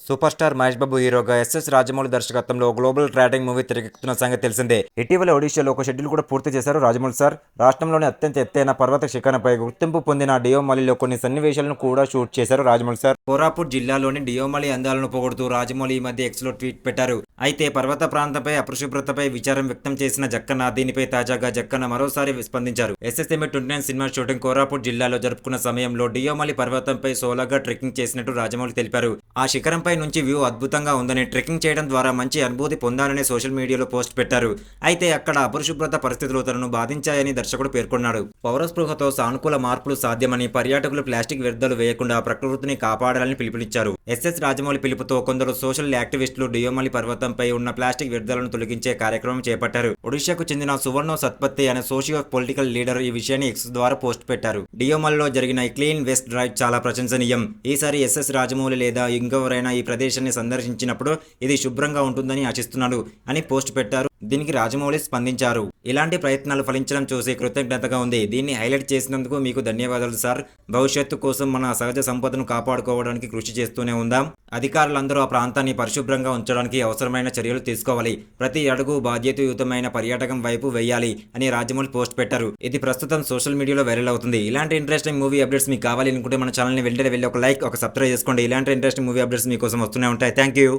Super star Mahesh Babu హీరోగా SS Rajamouli దర్శకత్వంలో global trotting movie తెరకెక్కుతున్న సంగతి తెలిసిందే. ఇటీవల ఒడిశాలో ఒక షెడ్యూల్ కూడా పూర్తి చేశారు రాజమౌళి సార్. రాష్ట్రంలోని అత్యంత ఎత్తైన పర్వత శిఖరంపై గుర్తింపు పొందిన డియోమలిలో కొన్ని సన్నివేశాలను కూడా షూట్ చేశారు రాజమౌళి సార్. కోరాపుట్ జిల్లాలోని డియోమలి అందాలను పొగుడుతూ రాజమౌళి ఈ మధ్య ఎక్స్ లో ట్వీట్ పెట్టారు. అయితే పర్వత ప్రాంతంపై అపరిశుభ్రతపై విచారం వ్యక్తం చేసిన జక్కన్న దీనిపై తాజాగా జక్కన్న మరోసారి స్పందించారు. ఎస్ఎస్ఎంఏ 29 సినిమా షూటింగ్ కోరాపుట్ జిల్లాలో జరుపుకున్న సమయంలో డియోమలి పర్వతంపై సోలోగా ట్రెక్కింగ్ చేసినట్టు రాజమౌళి తెలిపారు. ఆ శిఖరంపై నుంచి వ్యూ అద్భుతంగా ఉందని, ట్రెక్కింగ్ చేయడం ద్వారా మంచి అనుభూతి పొందాలని సోషల్ మీడియాలో పోస్ట్ పెట్టారు. అయితే అక్కడ అపరిశుభ్రత పరిస్థితులు తనను బాధించాయని దర్శకుడు పేర్కొన్నాడు. పౌరస్పృహతో సానుకూల మార్పులు సాధ్యమని, పర్యాటకులు ప్లాస్టిక్ వ్యర్థాలు వేయకుండా ప్రకృతిని కాపాడాలని పిలుపునిచ్చారు. ఎస్ఎస్ రాజమౌళి పిలుపుతో కొందరు సోషల్ యాక్టివిస్టులు డియోమలి పర్వతంపై ఉన్న ప్లాస్టిక్ వ్యర్థాలను తొలగించే కార్యక్రమం చేపట్టారు. ఒడిశాకు చెందిన సువర్ణ సత్పత్తి అనే సోషియో పొలిటికల్ లీడర్ ఈ విషయాన్ని ఎక్స్ ద్వారా పోస్ట్ పెట్టారు. డియోమలిలో జరిగిన ఈ క్లీన్ వెస్ట్ డ్రైవ్ చాలా ప్రశంసనీయం. ఈసారి ఎస్ఎస్ రాజమౌళి లేదా ఇంకెవరైనా ఈ ప్రదేశాన్ని సందర్శించినప్పుడు ఇది శుభ్రంగా ఉంటుందని ఆశిస్తున్నాడు అని పోస్ట్ పెట్టారు. దీనికి రాజమౌళి స్పందించారు. ఇలాంటి ప్రయత్నాలు ఫలించడం చూసి కృతజ్ఞతగా ఉంది. దీన్ని హైలైట్ చేసినందుకు మీకు ధన్యవాదాలు సార్. భవిష్యత్తు కోసం మన సహజ సంపదను కాపాడుకోవడానికి కృషి చేస్తూనే ఉందాం. అధికారులందరూ ఆ ప్రాంతాన్ని పరిశుభ్రంగా ఉంచడానికి అవసరమైన చర్యలు తీసుకోవాలి. ప్రతి అడుగు బాధ్యతాయుతమైన పర్యాటకం వైపు వేయాలి అని రాజమౌళి పోస్ట్ పెట్టారు. ఇది ప్రస్తుతం సోషల్ మీడియాలో వైరల్ అవుతుంది. ఇలాంటి ఇంట్రెస్టింగ్ మూవీ అప్డేట్స్ మీకు కావాలి అనుకుంటే మన ఛానల్ని వెంటనే వెళ్ళి ఒక లైక్, ఒక సబ్స్క్రైబ్ చేసుకోండి. ఇలాంటి ఇంట్రెస్టింగ్ మూవీ అప్డేట్స్ మీకోసం వస్తూనే ఉంటాయి. Thank you.